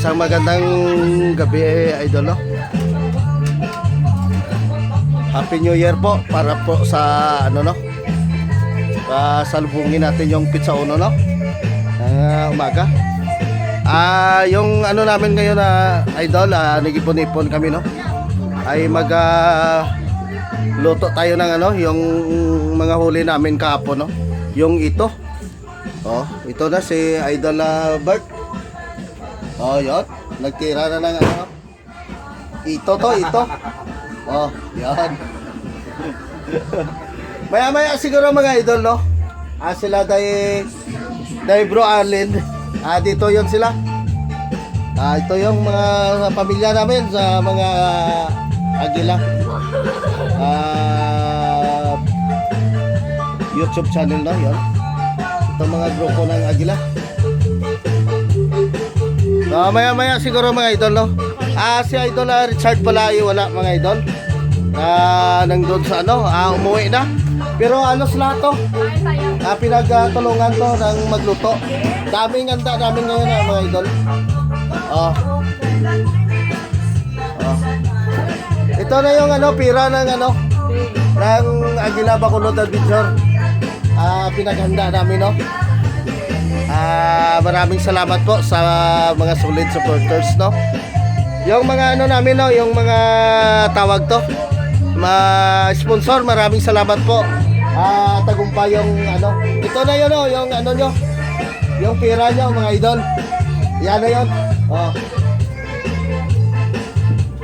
Isang magandang gabi, idol, no? Happy New Year po para po sa ano, no? Salubungin natin yung pizza uno, no? Umaga. Yung ano namin ngayon na idol, nag-ipon-ipon kami, no? Ay luto tayo ng ano, yung mga huli namin kahapon, no? Yung ito. Oh, ito na si Idol Bert. Oh, yun. Nagtira na ng ano. Ito. Oh, yan. Maya-maya siguro mga idol, no? Sila day Bro Arlen. Dito yon sila. Ito yung mga pamilya namin sa mga Agila. YouTube channel, no? Yun. Ito mga grupo ng Agila. Maya-maya siguro mga idol, no? Si Idol Richard pala ay wala mga idol. Nandun sa ano, umuwi na. Pero alos lahat to. Pinagtulungan to ng magluto. Daming handa namin ngayon mga idol. Ito na yung ano, pira ng ano, ng Agila Bacolod Adventure. Pinaghanda namin, no? Maraming salamat po sa mga solid supporters, no? Yung mga ano namin, no, yung mga tawag to, sponsor, maraming salamat po. Tagumpay yung ano. Ito na yun, no, yung ano nyo, yung pera nyo mga idol. Yan na yun.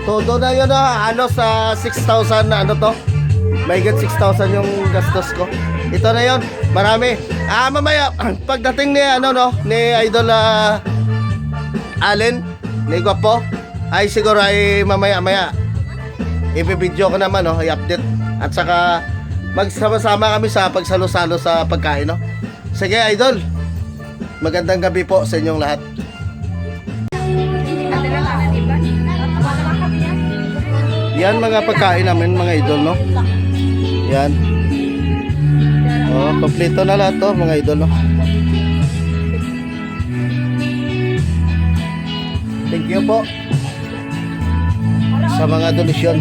Todo na yun, no, ano sa 6,000 na ano to. May get 6,000 yung gastos ko. Ito na yon, marami. Mamaya pagdating ni ano, no, ni Idol Allen, ni Guapo, ay siguro ay mamaya i-video ko naman, no, i-update. At saka magsama-sama kami sa pagsalo-salo sa pagkain, no. Sige idol, magandang gabi po sa inyong lahat. Yan mga pagkain namin mga idol, no. Yan. Kompleto na lahat to mga idol, no? Thank you po sa mga donasyon.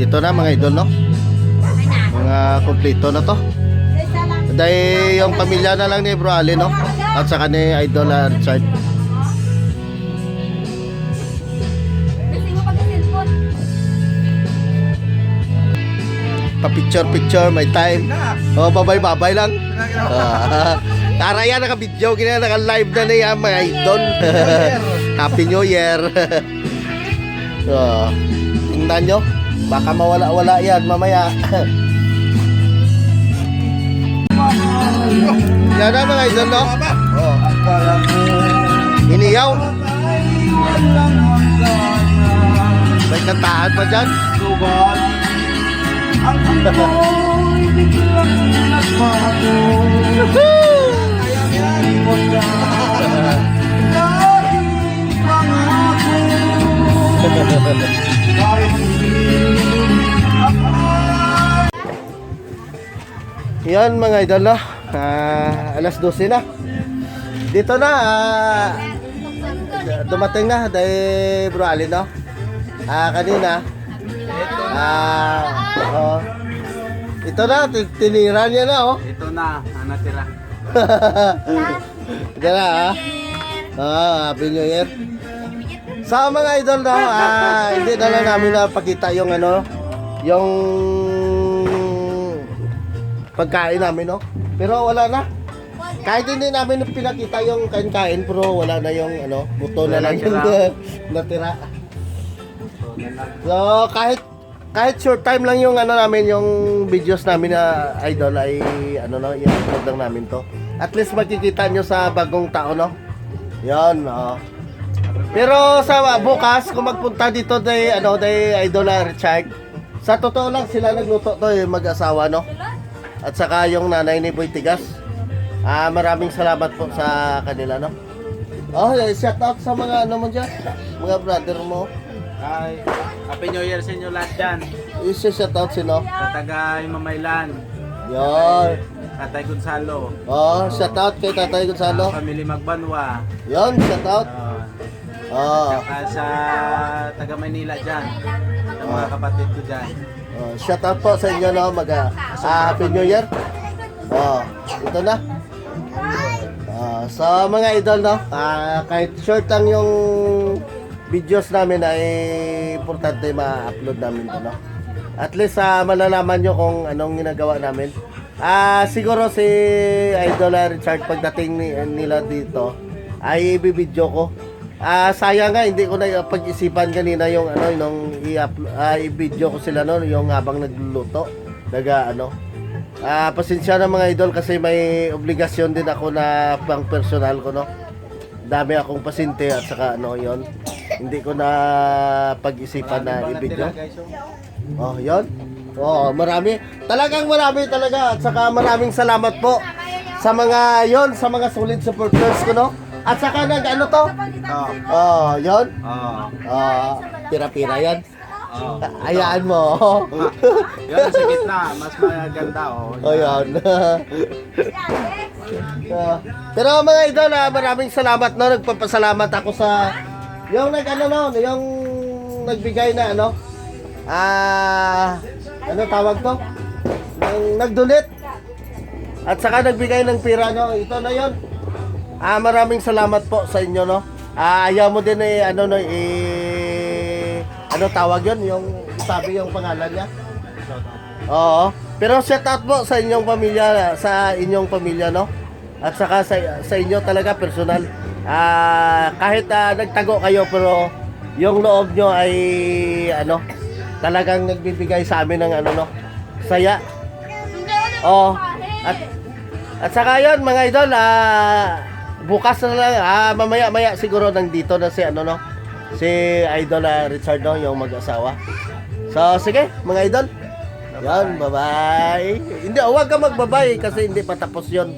Dito na mga idol, no? Mga kompleto na to. Dahil yung pamilya na lang ni Bro Ali, no? At saka ni Idol Richard. Pa-picture, may time. Babay lang. Tara yan, naka-video, naka-live na niya mga idol. Happy New Year. Tingnan nyo, baka mawala-wala yan mamaya. Yan na mga idol, no? Iniyaw. May kantahan pa dyan. Yan mga idol, no? Alas 12 na. Dito na dumating na dahil Bro Ali, no? Kanina ito na, tinira niya na, oh. Ito na, natira. Ito na, Happy New Year. Sa mga idol, no, hindi na lang namin napakita yung ano, yung pagkain namin, no. Pero wala na. Kahit hindi namin pinakita yung kain-kain, pero wala na yung ano, buto na lang yung natira. So, kahit short time lang yung ano namin, yung videos namin na idol ay ano, no, i-upload lang namin to. At least makikita nyo sa bagong tao, no. Yan, Pero sa bukas kung magpunta dito day Idol Richard, Sa totoo lang sila nagluto to yung mag-asawa, no? At saka yung nanay ni Boy Tigas. Maraming salamat po sa kanila, no? Oh, shout out sa mga ano mo dyan, mga brother mo. Ay, Happy New Year sa inyo lahat dyan. Shout out sino? Sa taga Mamaylan, Yon. Tatay Gonzalo, Oh, shout out kay Tatay Gonzalo. Family Magbanwa, Yon, shout out. Oh, saka sa taga Manila dyan, sa mga kapatid ko dyan. shout out po sa inyo, no? Happy New Year. Oh, ito na. Sa mga idol, no? Kahit short lang yung videos namin ay importante ma-upload namin ito, no? At least malalaman nyo kung anong ginagawa namin. Siguro si Idol Richard pagdating nila dito ay ibibidyo ko. Sayang nga hindi ko na pag-isipan kanina yung ano yung i-video ko sila no yung habang nagluluto. Pasensya na mga idol kasi may obligasyon din ako na pang personal ko no. Dami akong pasyente at saka ano yon. Hindi ko na pag-isipan na i-video. Oh, yon. Oh, marami. Talagang marami talaga. At saka maraming salamat po sa mga yon, sa mga solid supporters ko no. At saka ano to? Oh, yon. Pira-pira yan. Ayaan mo. Yan sa gitna, mas maganda Oh, yan. Pero mga idol, maraming salamat no. Nagpapasalamat ako sa yung yung nagbigay na ano. Ano tawag to? Nag-donate. At saka nagbigay ng pira no. Ito na 'yon. Maraming salamat po sa inyo no. Ayaw mo din ano tawag 'yon, yung sabi yung pangalan niya. Oo. Pero shout out po sa inyong pamilya no. At saka sa inyo talaga personal. Kahit nagtago kayo pero yung loob nyo ay ano talagang nagbibigay sa amin ng ano no saya. Oh, at saka yun mga idol, bukas na lang, mamaya siguro nandito na si ano no si Idol Richard no yung mag-asawa. So sige mga idol, yan, bye bye. Hindi, huwag ka magbabay kasi hindi pa tapos yon.